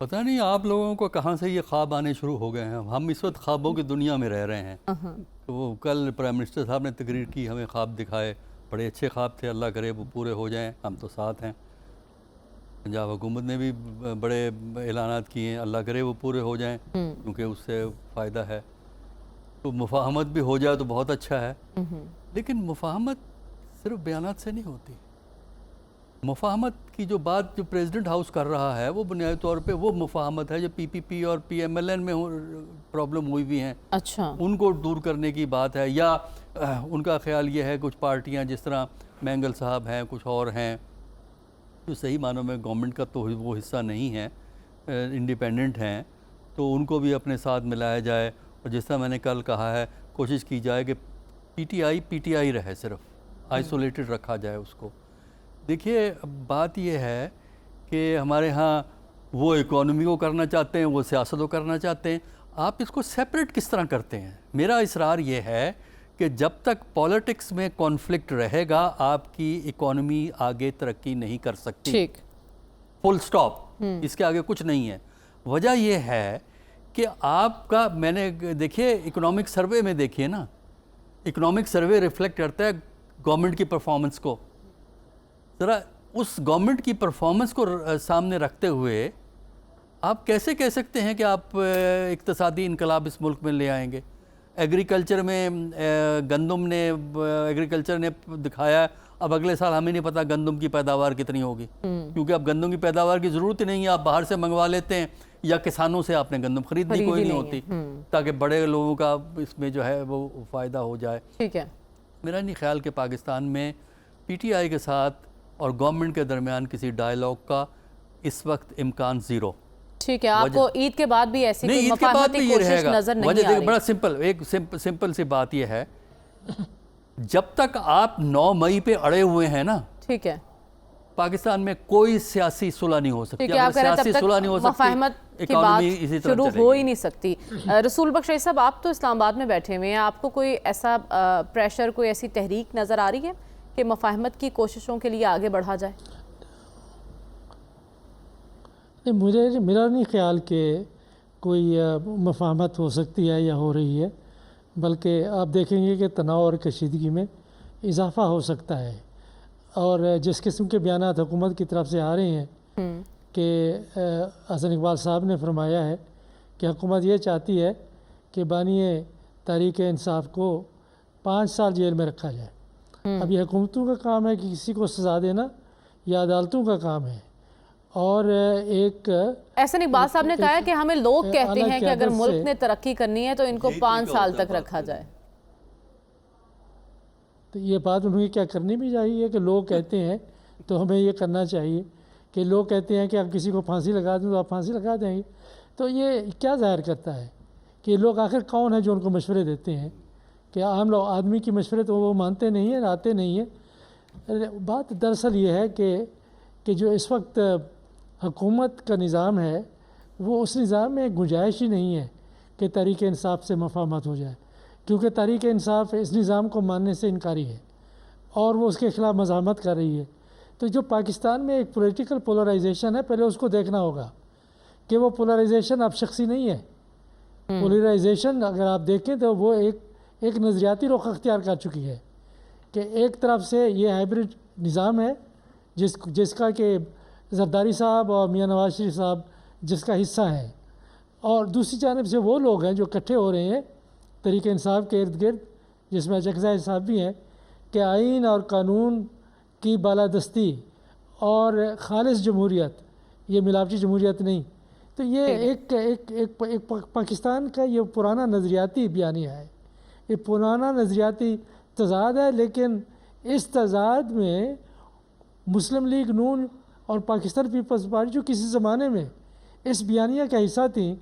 پتہ نہیں آپ لوگوں کو کہاں سے یہ خواب آنے شروع ہو گئے ہیں. ہم اس وقت خوابوں کی دنیا میں رہ رہے ہیں. تو وہ کل پرائم منسٹر صاحب نے تقریر کی, ہمیں خواب دکھائے, بڑے اچھے خواب تھے, اللہ کرے وہ پورے ہو جائیں, ہم تو ساتھ ہیں. پنجاب حکومت نے بھی بڑے اعلانات کیے ہیں, اللہ کرے وہ پورے ہو جائیں کیونکہ اس سے فائدہ ہے. تو مفاہمت بھی ہو جائے تو بہت اچھا ہے. لیکن مفاہمت صرف بیانات سے نہیں ہوتی. مفاہمت کی جو بات جو پریزیڈنٹ ہاؤس کر رہا ہے وہ بنیادی طور پہ وہ مفاہمت ہے جو پی پی پی اور پی ایم ایل این میں پرابلم ہوئی ہوئی ہیں. اچھا, ان کو دور کرنے کی بات ہے. یا ان کا خیال یہ ہے کچھ پارٹیاں جس طرح مینگل صاحب ہیں, کچھ اور ہیں جو صحیح معنوں میں گورنمنٹ کا تو وہ حصہ نہیں ہے, انڈیپینڈنٹ ہیں, تو ان کو بھی اپنے ساتھ ملایا جائے. اور جس طرح میں نے کل کہا ہے, کوشش کی جائے کہ پی ٹی آئی رہے, صرف آئسولیٹڈ رکھا جائے اس کو. دیکھیے بات یہ ہے کہ ہمارے ہاں وہ اکانومی کو کرنا چاہتے ہیں, وہ سیاست کو کرنا چاہتے ہیں. آپ اس کو سیپریٹ کس طرح کرتے ہیں؟ میرا اصرار یہ ہے کہ جب تک پالیٹکس میں کانفلکٹ رہے گا آپ کی اکانومی آگے ترقی نہیں کر سکتی. ٹھیک, فل سٹاپ, اس کے آگے کچھ نہیں ہے. وجہ یہ ہے کہ آپ کا, میں نے دیکھیے اکنامک سروے میں دیکھیے نا, اکنامک سروے ریفلیکٹ کرتا ہے گورنمنٹ کی پرفارمنس کو. ذرا اس گورنمنٹ کی پرفارمنس کو سامنے رکھتے ہوئے آپ کیسے کہہ سکتے ہیں کہ آپ اقتصادی انقلاب اس ملک میں لے آئیں گے؟ ایگریکلچر میں گندم نے, ایگریکلچر نے دکھایا, اب اگلے سال ہمیں نہیں پتا گندم کی پیداوار کتنی ہوگی, کیونکہ اب گندم کی پیداوار کی ضرورت ہی نہیں ہے, آپ باہر سے منگوا لیتے ہیں, یا کسانوں سے آپ نے گندم خریدنی کوئی نہیں ہوتی, تاکہ بڑے لوگوں کا اس میں جو ہے وہ فائدہ ہو جائے. ٹھیک ہے, میرا نہیں خیال کہ پاکستان میں پی ٹی آئی کے ساتھ اور گورنمنٹ کے درمیان کسی ڈائیلاگ کا اس وقت امکان زیرو. ٹھیک ہے, آپ کو عید کے بعد بھی ایسی کوئی عید کے بعد مفاہمتی بھی یہ کوشش رہے گا. نظر نہیں وجہ آ رہی؟ بڑا سمپل, ایک سمپل سی بات یہ ہے, جب تک آپ 9 مئی پہ اڑے ہوئے ہیں نا, ٹھیک ہے, پاکستان میں کوئی سیاسی صلح نہیں ہو سکتی. ٹھیک ہے, آپ کہہ رہے ہیں سیاسی تب صلح نہیں ہو تک سکتی, مفاہمت کی اکانومی اسی بات طرح شروع چلے ہو گی. ہی نہیں سکتی. رسول بخش صاحب, آپ تو اسلام آباد میں بیٹھے ہوئے ہیں, آپ کو کوئی ایسا پریشر, کوئی ایسی تحریک نظر آ رہی ہے کہ مفاہمت کی کوششوں کے لیے آگے بڑھا جائے؟ میرا نہیں خیال کہ کوئی مفاہمت ہو سکتی ہے یا ہو رہی ہے, بلکہ آپ دیکھیں گے کہ تناؤ اور کشیدگی میں اضافہ ہو سکتا ہے. اور جس قسم کے بیانات حکومت کی طرف سے آ رہے ہیں کہ حسن اقبال صاحب نے فرمایا ہے کہ حکومت یہ چاہتی ہے کہ بانی تحریک انصاف کو 5 سال جیل میں رکھا جائے. اب یہ حکومتوں کا کام ہے کہ کسی کو سزا دینا, یا عدالتوں کا کام ہے. اور ایک احسن اقبال صاحب نے کہا ہے کہ ہمیں لوگ کہتے ہیں کہ اگر ملک نے ترقی کرنی ہے تو ان کو 5 سال تک رکھا جائے. تو یہ بات انہیں کیا کرنی بھی چاہیے کہ لوگ کہتے ہیں تو ہمیں یہ کرنا چاہیے, کہ لوگ کہتے ہیں کہ آپ کسی کو پھانسی لگا دیں تو آپ پھانسی لگا دیں گے. تو یہ کیا ظاہر کرتا ہے کہ لوگ آخر کون ہیں جو ان کو مشورے دیتے ہیں؟ کہ عام لوگ, آدمی کی مشورے تو وہ مانتے نہیں ہیں, آتے نہیں ہیں. بات دراصل یہ ہے کہ جو اس وقت حکومت کا نظام ہے وہ اس نظام میں گنجائش ہی نہیں ہے کہ تحریک انصاف سے مفاہمت ہو جائے, کیونکہ تحریک انصاف اس نظام کو ماننے سے انکاری ہے اور وہ اس کے خلاف مزاحمت کر رہی ہے. تو جو پاکستان میں ایک پولیٹیکل پولرائزیشن ہے, پہلے اس کو دیکھنا ہوگا کہ وہ پولرائزیشن اب شخصی نہیں ہے. پولرائزیشن اگر آپ دیکھیں تو وہ ایک نظریاتی رخ اختیار کر چکی ہے, کہ ایک طرف سے یہ ہائبرڈ نظام ہے جس کا کہ زرداری صاحب اور میاں نواز شریف صاحب جس کا حصہ ہیں, اور دوسری جانب سے وہ لوگ ہیں جو اکٹھے ہو رہے ہیں تحریک انصاف کے ارد گرد, جس میں چکزئی صاحب بھی ہیں, کہ آئین اور قانون کی بالادستی اور خالص جمہوریت, یہ ملاوٹی جمہوریت نہیں. تو یہ ایک پاکستان کا یہ پرانا نظریاتی بیانیہ ہے, یہ پرانا نظریاتی تضاد ہے. لیکن اس تضاد میں مسلم لیگ نون اور پاکستان پیپلز پارٹی جو کسی زمانے میں اس بیانیہ کا حصہ تھیں,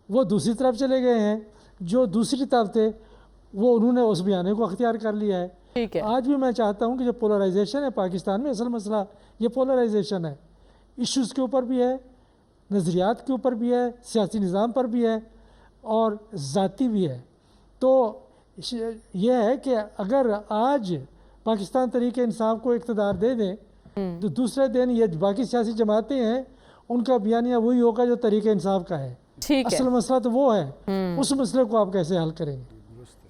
وہ دوسری طرف چلے گئے ہیں. جو دوسری طرف تھے وہ انہوں نے اس بیانیہ کو اختیار کر لیا ہے. آج بھی میں چاہتا ہوں کہ جو پولرائزیشن ہے پاکستان میں, اصل مسئلہ یہ پولرائزیشن ہے, ایشوز کے اوپر بھی ہے, نظریات کے اوپر بھی ہے, سیاسی نظام پر بھی ہے, اور ذاتی بھی ہے. تو یہ ہے کہ اگر آج پاکستان تحریک انصاف کو اقتدار دے دیں تو دوسرے دن یہ باقی سیاسی جماعتیں ہیں ان کا بیانیہ وہی ہوگا جو طریقہ انصاف کا ہے. ٹھیک ہے. اصل مسئلہ تو وہ ہے. اس مسئلے کو آپ کیسے حل کریں گے؟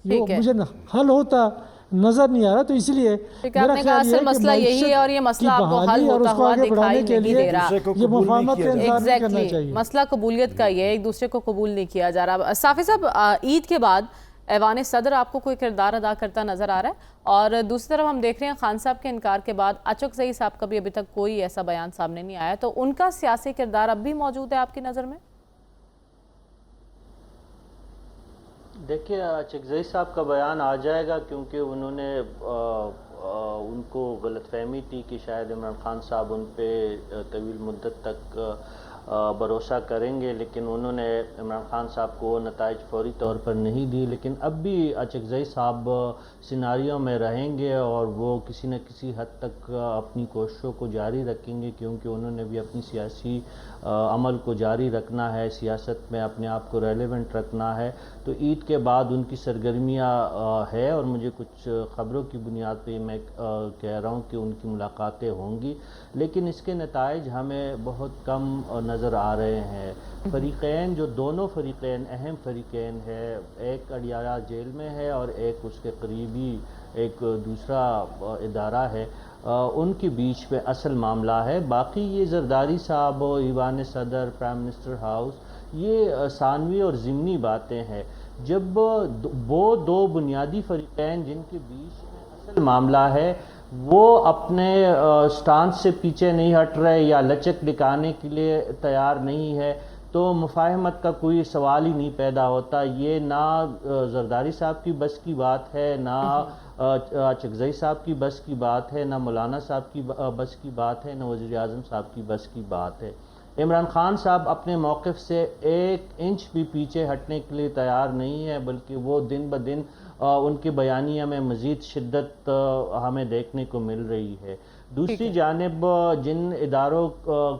ٹھیک ہے. مجھے حل ہوتا نظر نہیں آ رہا. تو اس لیے آپ نے کہا اصل مسئلہ یہی ہے اور یہ مسئلہ آپ کو حل ہوتا ہوا دکھائی نہیں دے رہا. یہ مفاہمت کا انتظار نہیں کرنا چاہیے. مسئلہ قبولیت کا یہ ہے، ایک دوسرے کو قبول نہیں کیا جا رہا. صافی صاحب، عید کے بعد ایوان صدر آپ کو کوئی کردار ادا کرتا نظر آ رہا ہے، اور دوسری طرف ہم دیکھ رہے ہیں خان صاحب کے انکار کے بعد اچکزئی صاحب کا بھی ابھی تک کوئی ایسا بیان سامنے نہیں آیا، تو ان کا سیاسی کردار اب بھی موجود ہے آپ کی نظر میں؟ دیکھیے، اچکزئی صاحب کا بیان آ جائے گا، کیونکہ انہوں نے ان کو غلط فہمی تھی کہ شاید عمران خان صاحب ان پہ طویل مدت تک بھروسہ کریں گے، لیکن انہوں نے عمران خان صاحب کو وہ نتائج فوری طور پر نہیں دی. لیکن اب بھی اچکزئی صاحب سیناریوں میں رہیں گے اور وہ کسی نہ کسی حد تک اپنی کوششوں کو جاری رکھیں گے، کیونکہ انہوں نے بھی اپنی سیاسی عمل کو جاری رکھنا ہے، سیاست میں اپنے آپ کو ریلیونٹ رکھنا ہے. تو عید کے بعد ان کی سرگرمیاں ہے، اور مجھے کچھ خبروں کی بنیاد پہ میں کہہ رہا ہوں کہ ان کی ملاقاتیں ہوں گی، لیکن اس کے نتائج ہمیں بہت کم نظر آ رہے ہیں. فریقین، جو دونوں فریقین اہم فریقین ہے، ایک اڈیالہ جیل میں ہے اور ایک اس کے قریبی ایک دوسرا ادارہ ہے، ان کے بیچ میں اصل معاملہ ہے. باقی یہ زرداری صاحب، ایوان صدر، پرائم منسٹر ہاؤس، یہ ثانوی اور ضمنی باتیں ہیں. جب وہ دو بنیادی فریقین جن کے بیچ میں اصل معاملہ ہے وہ اپنے سٹانس سے پیچھے نہیں ہٹ رہے یا لچک دکھانے کے لیے تیار نہیں ہے، تو مفاہمت کا کوئی سوال ہی نہیں پیدا ہوتا. یہ نہ زرداری صاحب کی بس کی بات ہے، نہ اچکزئی صاحب کی بس کی بات ہے، نہ مولانا صاحب کی بس کی بات ہے، نہ وزیر اعظم صاحب کی بس کی بات ہے. عمران خان صاحب اپنے موقف سے ایک انچ بھی پیچھے ہٹنے کے لیے تیار نہیں ہے، بلکہ وہ دن بدن ان کے بیانیہ میں مزید شدت ہمیں دیکھنے کو مل رہی ہے. دوسری جانب جن اداروں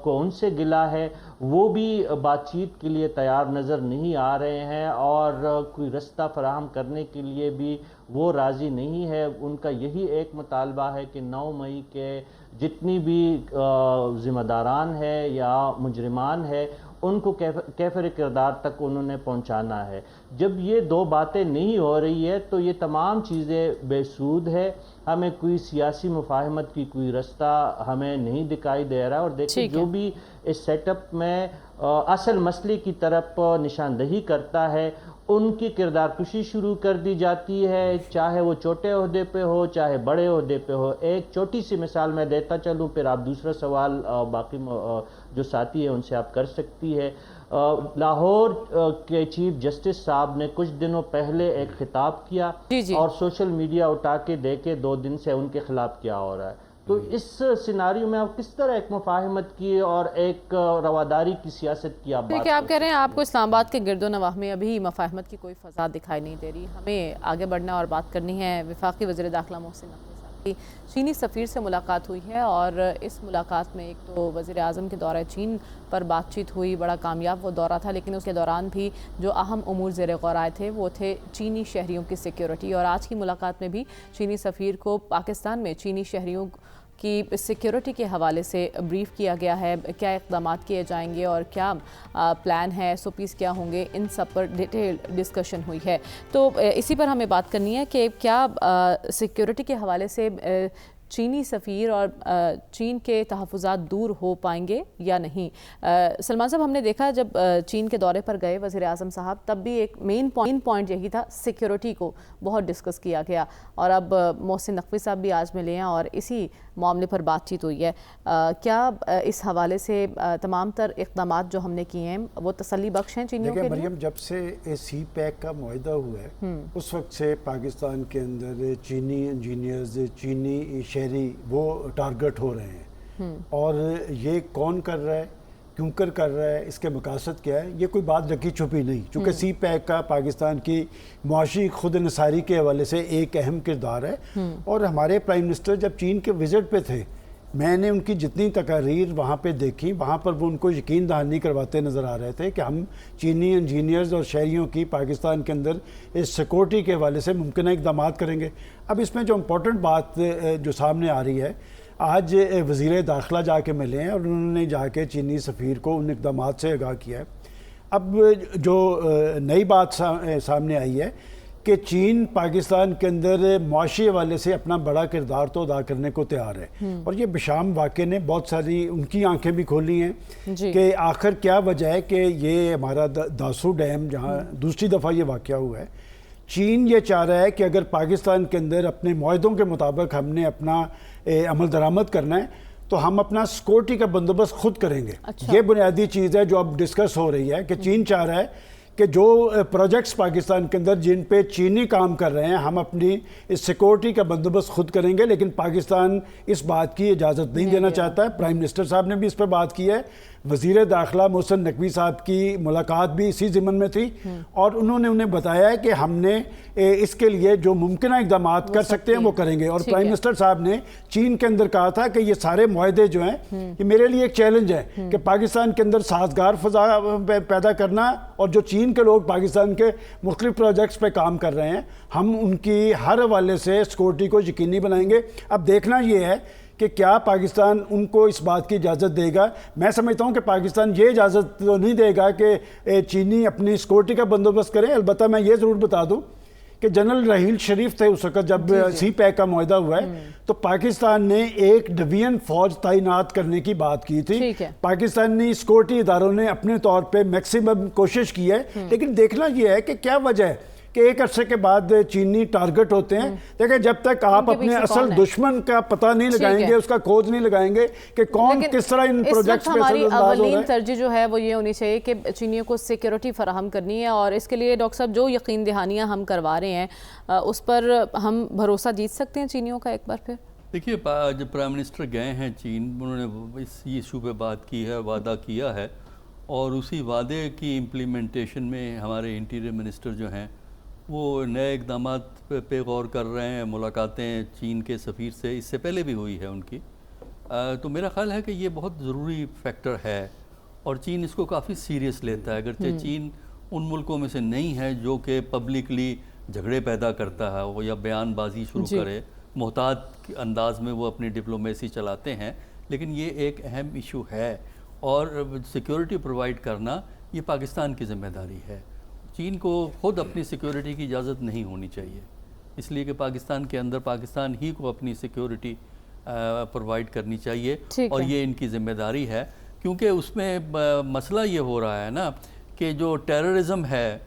کو ان سے گلہ ہے وہ بھی بات چیت کے لیے تیار نظر نہیں آ رہے ہیں، اور کوئی رستہ فراہم کرنے کے لیے بھی وہ راضی نہیں ہے. ان کا یہی ایک مطالبہ ہے کہ 9 مئی کے جتنی بھی ذمہ داران ہے یا مجرمان ہے ان کو کیفر کردار تک انہوں نے پہنچانا ہے. جب یہ دو باتیں نہیں ہو رہی ہے تو یہ تمام چیزیں بے سود ہے. ہمیں کوئی سیاسی مفاہمت کی کوئی رستہ ہمیں نہیں دکھائی دے رہا. اور دیکھیں جو بھی اس سیٹ اپ میں اصل مسئلے کی طرف نشاندہی کرتا ہے ان کی کردار کشی شروع کر دی جاتی ہے، چاہے وہ چھوٹے عہدے پہ ہو چاہے بڑے عہدے پہ ہو. ایک چھوٹی سی مثال میں دیتا چلوں، پھر آپ دوسرا سوال باقی جو ساتھی ہیں ان سے آپ کر سکتی ہے. لاہور کے چیف جسٹس صاحب نے کچھ دنوں پہلے ایک خطاب کیا اور سوشل میڈیا اٹھا کے دیکھے 2 دن سے ان کے خلاف کیا ہو رہا ہے. تو اس سیناریو میں آپ کس طرح ایک مفاہمت کی اور ایک رواداری کی سیاست کی آپ بات دیکھیں، آپ کہہ رہے ہیں آپ کو اسلام آباد کے گرد و نواح میں ابھی مفاہمت کی کوئی فضا دکھائی نہیں دے رہی. ہمیں آگے بڑھنا اور بات کرنی ہے. وفاقی وزیر داخلہ محسن نقوی صاحب کی چینی سفیر سے ملاقات ہوئی ہے، اور اس ملاقات میں ایک تو وزیر اعظم کے دورہ چین پر بات چیت ہوئی. بڑا کامیاب وہ دورہ تھا، لیکن اس کے دوران بھی جو اہم امور زیر غور آئے تھے وہ تھے چینی شہریوں کی سیکیورٹی. اور آج کی ملاقات میں بھی چینی سفیر کو پاکستان میں چینی شہریوں کی سیکیورٹی کے حوالے سے بریف کیا گیا ہے. کیا اقدامات کیے جائیں گے اور کیا پلان ہے، SOPs کیا ہوں گے، ان سب پر ڈیٹیل ڈسکشن ہوئی ہے. تو اسی پر ہمیں بات کرنی ہے کہ کیا سیکیورٹی کے حوالے سے چینی سفیر اور چین کے تحفظات دور ہو پائیں گے یا نہیں. سلمان صاحب، ہم نے دیکھا جب چین کے دورے پر گئے وزیر اعظم صاحب تب بھی ایک مین پوائنٹ یہی تھا، سیکیورٹی کو بہت ڈسکس کیا گیا. اور اب محسن نقوی صاحب بھی آج ملے ہیں اور اسی معاملے پر بات چیت ہوئی ہے. کیا اس حوالے سے تمام تر اقدامات جو ہم نے کیے ہیں وہ تسلی بخش ہیں چینیوں کے لیے؟ مریم، جب سے سی پیک کا معاہدہ ہوا ہے اس وقت سے پاکستان کے اندر چینی انجینئرز، چینی شہری وہ ٹارگٹ ہو رہے ہیں. اور یہ کون کر رہا ہے، کیوں کر رہا ہے، اس کے مقاصد کیا ہے، یہ کوئی بات رکھی چھپی نہیں. چونکہ سی پیک کا پاکستان کی معاشی خود انحصاری کے حوالے سے ایک اہم کردار ہے. اور ہمارے پرائم منسٹر جب چین کے وزٹ پہ تھے، میں نے ان کی جتنی تقاریر وہاں پہ دیکھی، وہاں پر وہ ان کو یقین دہانی کرواتے نظر آ رہے تھے کہ ہم چینی انجینئرز اور شہریوں کی پاکستان کے اندر اس سیکورٹی کے حوالے سے ممکنہ اقدامات کریں گے. اب اس میں جو امپورٹنٹ بات جو سامنے آ رہی ہے آج وزیر داخلہ جا کے ملے ہیں اور انہوں نے جا کے چینی سفیر کو ان اقدامات سے آگاہ کیا ہے. اب جو نئی بات سامنے آئی ہے کہ چین پاکستان کے اندر معاشی حوالے سے اپنا بڑا کردار تو ادا کرنے کو تیار ہے, اور یہ بشام واقعے نے بہت ساری ان کی آنکھیں بھی کھولی ہیں کہ آخر کیا وجہ ہے کہ یہ ہمارا داسو ڈیم جہاں دوسری دفعہ یہ واقعہ ہوا ہے, چین یہ چاہ رہا ہے کہ اگر پاکستان کے اندر اپنے معاہدوں کے مطابق ہم نے اپنا عمل درآمد کرنا ہے تو ہم اپنا سیکورٹی کا بندوبست خود کریں گے. یہ بنیادی چیز ہے جو اب ڈسکس ہو رہی ہے کہ چین چاہ رہا ہے کہ جو پروجیکٹس پاکستان کے اندر جن پہ چینی کام کر رہے ہیں ہم اپنی اس سیکورٹی کا بندوبست خود کریں گے, لیکن پاکستان اس بات کی اجازت نہیں دینا چاہتا ہے. پرائم منسٹر صاحب نے بھی اس پہ بات کی ہے, وزیر داخلہ محسن نقوی صاحب کی ملاقات بھی اسی ضمن میں تھی, اور انہوں نے انہیں بتایا ہے کہ ہم نے اس کے لیے جو ممکنہ اقدامات کر سکتے ہیں وہ کریں گے. اور پرائم منسٹر صاحب نے چین کے اندر کہا تھا کہ یہ سارے معاہدے جو ہیں یہ میرے لیے ایک چیلنج ہے کہ پاکستان کے اندر سازگار فضا پیدا کرنا, اور جو چین کے لوگ پاکستان کے مختلف پروجیکٹس پہ کام کر رہے ہیں ہم ان کی ہر حوالے سے سیکورٹی کو یقینی بنائیں گے. اب دیکھنا یہ ہے کہ کیا پاکستان ان کو اس بات کی اجازت دے گا. میں سمجھتا ہوں کہ پاکستان یہ اجازت تو نہیں دے گا کہ چینی اپنی سیکورٹی کا بندوبست کریں. البتہ میں یہ ضرور بتا دوں کہ جنرل راحیل شریف تھے اس وقت جب سی پیک کا معاہدہ ہوا ہے تو پاکستان نے ایک ڈویژن فوج تعینات کرنے کی بات کی تھی. پاکستانی سیکورٹی اداروں نے اپنے طور پہ میکسیمم کوشش کی ہے, لیکن دیکھنا یہ ہے کہ کیا وجہ ہے کہ ایک عرصے کے بعد چینی ٹارگٹ ہوتے ہیں. دیکھیں جب تک آپ اپنے اصل دشمن کا پتہ نہیں لگائیں گے, اس کا کھوج نہیں لگائیں گے کہ کون کس طرح ان پروجیکٹس پہ ہماری اولین ترجیح جو ہے وہ یہ ہونی چاہیے کہ چینیوں کو سیکیورٹی فراہم کرنی ہے, اور اس کے لیے ڈاکٹر صاحب جو یقین دہانیاں ہم کروا رہے ہیں اس پر ہم بھروسہ جیت سکتے ہیں چینیوں کا ایک بار پھر. دیکھیے جب پرائم منسٹر گئے ہیں چین, انہوں نے اس ایشو پہ بات کی ہے, وعدہ کیا ہے, اور اسی وعدے کی امپلیمنٹیشن میں ہمارے انٹیریئر منسٹر جو ہیں وہ نئے اقدامات پہ غور کر رہے ہیں. ملاقاتیں چین کے سفیر سے اس سے پہلے بھی ہوئی ہے ان کی, تو میرا خیال ہے کہ یہ بہت ضروری فیکٹر ہے, اور چین اس کو کافی سیریس لیتا ہے. اگرچہ چین ان ملکوں میں سے نہیں ہے جو کہ پبلکلی جھگڑے پیدا کرتا ہے وہ یا بیان بازی شروع کرے, محتاط انداز میں وہ اپنی ڈپلومیسی چلاتے ہیں, لیکن یہ ایک اہم ایشو ہے, اور سیکیورٹی پرووائڈ کرنا یہ پاکستان کی ذمہ داری ہے. چین کو خود اپنی سیکیورٹی کی اجازت نہیں ہونی چاہیے, اس لیے کہ پاکستان کے اندر پاکستان ہی کو اپنی سیکیورٹی پرووائڈ کرنی چاہیے, اور یہ ان کی ذمہ داری ہے. کیونکہ اس میں مسئلہ یہ ہو رہا ہے نا کہ جو ٹیررزم ہے,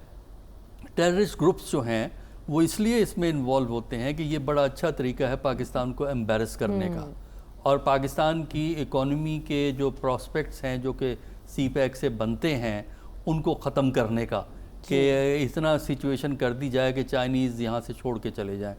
ٹیررسٹ گروپس جو ہیں وہ اس لیے اس میں انوالو ہوتے ہیں کہ یہ بڑا اچھا طریقہ ہے پاکستان کو ایمبیرس کرنے کا, اور پاکستان کی اکانومی کے جو پراسپیکٹس ہیں جو کہ سی پیک سے بنتے ہیں ان کو ختم کرنے کا, کہ اتنا سچویشن کر دی جائے کہ چائنیز یہاں سے چھوڑ کے چلے جائیں.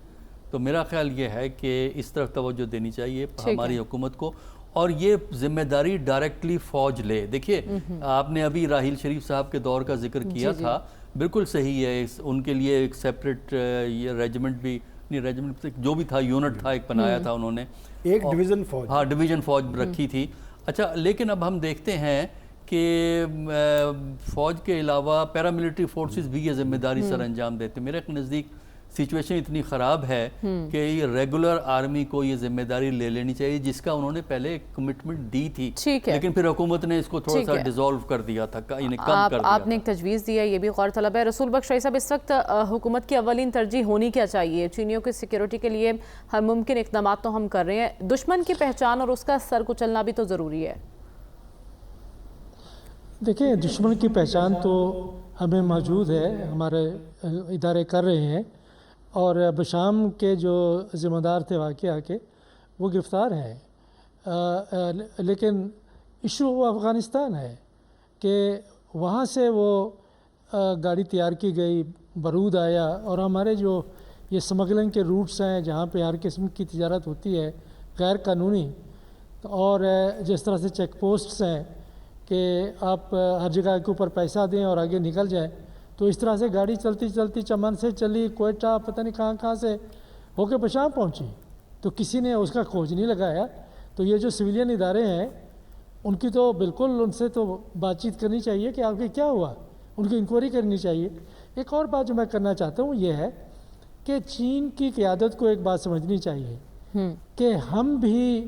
تو میرا خیال یہ ہے کہ اس طرف توجہ دینی چاہیے ہماری حکومت کو, اور یہ ذمہ داری ڈائریکٹلی فوج لے. دیکھیے آپ نے ابھی راحیل شریف صاحب کے دور کا ذکر کیا تھا, بالکل صحیح ہے, ان کے لیے ایک سیپریٹ ریجمنٹ بھی نہیں, ریجمنٹ جو بھی تھا یونٹ تھا ایک بنایا تھا انہوں نے, ایک ڈویژن فوج, ہاں ڈویژن فوج رکھی تھی. اچھا, لیکن اب ہم دیکھتے ہیں کہ فوج کے علاوہ پیراملٹری فورسز بھی یہ ذمہ داری سر انجام دیتے ہیں. میرے نزدیک سچویشن اتنی خراب ہے کہ یہ ریگولر آرمی کو یہ ذمہ داری لے لینی چاہیے, جس کا انہوں نے پہلے کمٹمنٹ دی تھی, لیکن پھر حکومت نے اس کو تھوڑا سا ڈیزالو کر دیا تھا, انہیں کم کر دیا. آپ نے ایک تجویز دیا, یہ بھی غور طلب ہے. رسول بخش صاحب, اس وقت حکومت کی اولین ترجیح ہونی کیا چاہیے؟ چینیوں کی سیکیورٹی کے لیے ہر ممکن اقدامات تو ہم کر رہے ہیں, دشمن کی پہچان اور اس کا سر کچلنا بھی تو ضروری ہے. دیکھیں دشمن کی پہچان تو ہمیں موجود ہے, ہمارے ادارے کر رہے ہیں, اور بشام کے جو ذمہ دار تھے واقعہ کے وہ گرفتار ہیں, لیکن ایشو وہ افغانستان ہے کہ وہاں سے وہ گاڑی تیار کی گئی, بارود آیا, اور ہمارے جو یہ سمگلنگ کے روٹس ہیں جہاں پہ ہر قسم کی تجارت ہوتی ہے غیر قانونی, اور جس طرح سے چیک پوسٹس ہیں کہ آپ ہر جگہ کے اوپر پیسہ دیں اور آگے نکل جائیں, تو اس طرح سے گاڑی چلتی چلتی چمن سے چلی کوئٹہ پتہ نہیں کہاں سے ہو کے بشام پہنچی, تو کسی نے اس کا کھوج نہیں لگایا. تو یہ جو سویلین ادارے ہیں ان کی تو بالکل ان سے تو بات چیت کرنی چاہیے کہ آپ کے کیا ہوا, ان کی انکوائری کرنی چاہیے. ایک اور بات جو میں کرنا چاہتا ہوں یہ ہے کہ چین کی قیادت کو ایک بات سمجھنی چاہیے کہ ہم بھی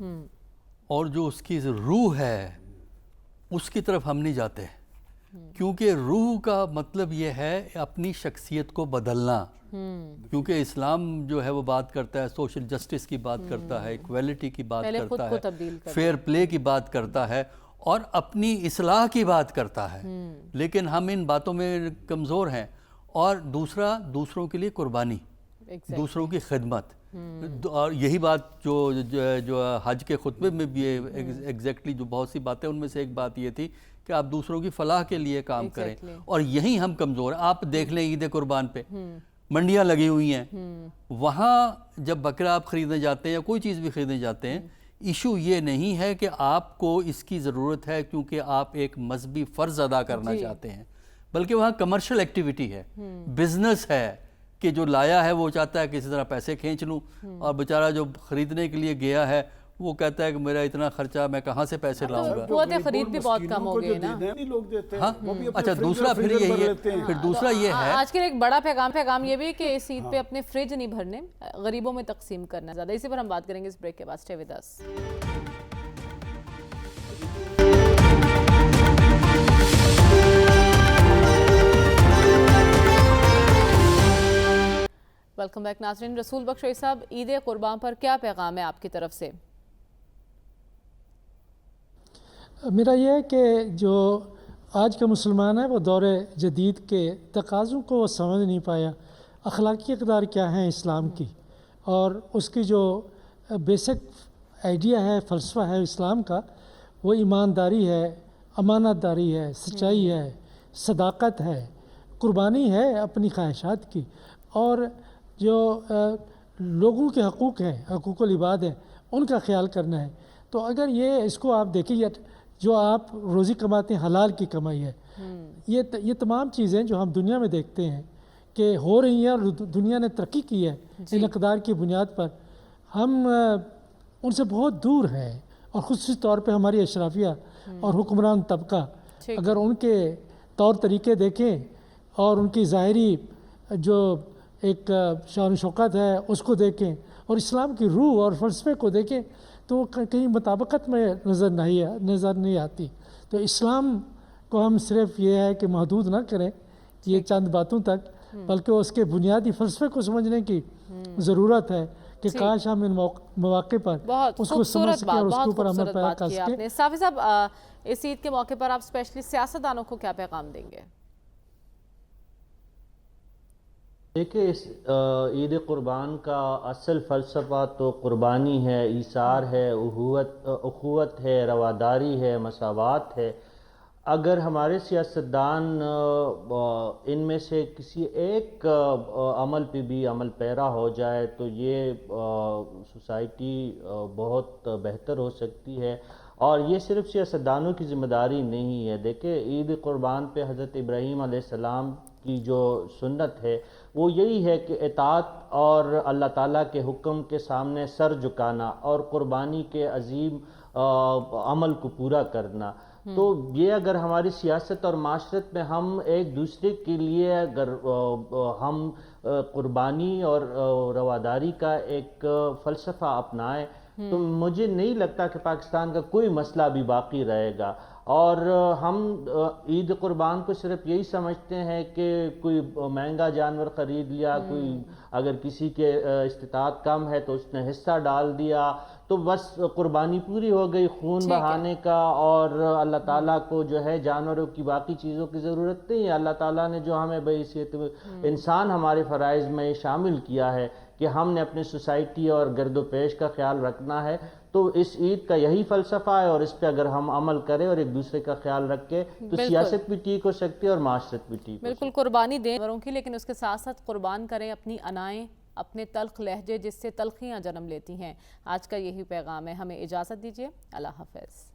اور جو اس کی روح ہے اس کی طرف ہم نہیں جاتے، کیونکہ روح کا مطلب یہ ہے اپنی شخصیت کو بدلنا، کیونکہ اسلام جو ہے وہ بات کرتا ہے سوشل جسٹس کی بات کرتا ہے، ایکویلٹی کی بات کرتا ہے، فیئر پلے کی بات کرتا ہے اور اپنی اصلاح کی بات کرتا ہے، لیکن ہم ان باتوں میں کمزور ہیں۔ اور دوسرا، دوسروں کے لیے قربانی، دوسروں کی خدمت، اور یہی بات جو حج کے خطبے میں بھی ایگزیکٹلی جو بہت سی باتیں ان میں سے ایک بات یہ تھی کہ آپ دوسروں کی فلاح کے لیے کام کریں، اور یہی ہم کمزور ہیں۔ آپ دیکھ لیں عید قربان پہ منڈیاں لگی ہوئی ہیں، وہاں جب بکرا آپ خریدنے جاتے ہیں یا کوئی چیز بھی خریدنے جاتے ہیں، ایشو یہ نہیں ہے کہ آپ کو اس کی ضرورت ہے کیونکہ آپ ایک مذہبی فرض ادا کرنا چاہتے ہیں، بلکہ وہاں کمرشل ایکٹیویٹی ہے، بزنس ہے، کہ جو لایا ہے وہ چاہتا ہے کسی طرح پیسے کھینچ لوں، اور بیچارہ جو خریدنے کے لیے گیا ہے وہ کہتا ہے کہ میرا اتنا خرچہ، میں کہاں سے پیسے لاؤں گا۔ قوت خرید بھی بہت کم ہو گئی نا۔ لوگ دیتے ہاں ہیں، اچھا، دوسرا پھر یہی ہے، پھر دوسرا یہ ہے آج کے ایک بڑا پیغام یہ بھی کہ اس عید پہ اپنے فریج نہیں بھرنے، غریبوں میں تقسیم کرنا زیادہ۔ اسی پر ہم بات کریں گے اس بریک کے بعد۔ Stay with us. Welcome back ناظرین۔ رسول بخش رئی صاحب، عید قربان پر کیا پیغام ہے آپ کی طرف سے؟ میرا یہ ہے کہ جو آج کا مسلمان ہے وہ دور جدید کے تقاضوں کو وہ سمجھ نہیں پایا، اخلاقی اقدار کیا ہیں اسلام کی، اور اس کی جو بیسک آئیڈیا ہے، فلسفہ ہے اسلام کا، وہ ایمانداری ہے، امانت داری ہے، سچائی ہے، صداقت ہے، قربانی ہے اپنی خواہشات کی، اور جو لوگوں کے حقوق ہیں، حقوق العباد ہیں، ان کا خیال کرنا ہے۔ تو اگر یہ اس کو آپ دیکھیں، جو آپ روزی کماتے ہیں حلال کی کمائی ہے، یہ تمام چیزیں جو ہم دنیا میں دیکھتے ہیں کہ ہو رہی ہیں اور دنیا نے ترقی کی ہے ان اقدار کی بنیاد پر، ہم ان سے بہت دور ہیں، اور خصوصی طور پہ ہماری اشرافیہ اور حکمران طبقہ اگر ان کے طور طریقے دیکھیں اور ان کی ظاہری جو ایک شان و شوکت ہے اس کو دیکھیں، اور اسلام کی روح اور فلسفے کو دیکھیں، تو وہ کہیں مطابقت میں نظر نہیں آتی۔ تو اسلام کو ہم صرف یہ ہے کہ محدود نہ کریں یہ چند باتوں تک، بلکہ اس کے بنیادی فلسفے کو سمجھنے کی ضرورت ہے کہ کاش ہم ان مواقع پر اس کو سمجھ سکیں اور اس کے اوپر عمل پیرا کر سکیں۔ صافی صاحب، اس عید کے موقع پر آپ اسپیشلی سیاستدانوں کو کیا پیغام دیں گے؟ دیکھیں، اس عید قربان کا اصل فلسفہ تو قربانی ہے، ایثار ہے، اخوت ہے، رواداری ہے، مساوات ہے۔ اگر ہمارے سیاستدان ان میں سے کسی ایک عمل پہ بھی عمل پیرا ہو جائے تو یہ سوسائٹی بہت بہتر ہو سکتی ہے، اور یہ صرف سیاستدانوں کی ذمہ داری نہیں ہے۔ دیکھیں، عید قربان پہ حضرت ابراہیم علیہ السلام کی جو سنت ہے وہ یہی ہے کہ اطاعت اور اللہ تعالیٰ کے حکم کے سامنے سر جھکانا اور قربانی کے عظیم عمل کو پورا کرنا۔ تو یہ اگر ہماری سیاست اور معاشرت میں ہم ایک دوسرے کے لیے اگر ہم قربانی اور رواداری کا ایک فلسفہ اپنائیں تو مجھے نہیں لگتا کہ پاکستان کا کوئی مسئلہ بھی باقی رہے گا۔ اور ہم عید قربان کو صرف یہی سمجھتے ہیں کہ کوئی مہنگا جانور خرید لیا، کوئی اگر کسی کے استطاعت کم ہے تو اس نے حصہ ڈال دیا تو بس قربانی پوری ہو گئی، خون بہانے کا، اور اللہ تعالیٰ کو جو ہے جانوروں کی باقی چیزوں کی ضرورت نہیں ہے۔ اللہ تعالیٰ نے جو ہمیں بحیثیت انسان ہمارے فرائض میں شامل کیا ہے کہ ہم نے اپنی سوسائٹی اور گرد و پیش کا خیال رکھنا ہے، تو اس عید کا یہی فلسفہ ہے، اور اس پہ اگر ہم عمل کریں اور ایک دوسرے کا خیال رکھیں تو سیاست بھی ٹھیک ہو سکتی ہے اور معاشرت بھی ٹھیک ہو سکتی ہے۔ بالکل، قربانی دیں جانوروں کی، لیکن اس کے ساتھ ساتھ قربان کریں اپنی انائیں، اپنے تلخ لہجے جس سے تلخیاں جنم لیتی ہیں۔ آج کا یہی پیغام ہے، ہمیں اجازت دیجیے، اللہ حافظ۔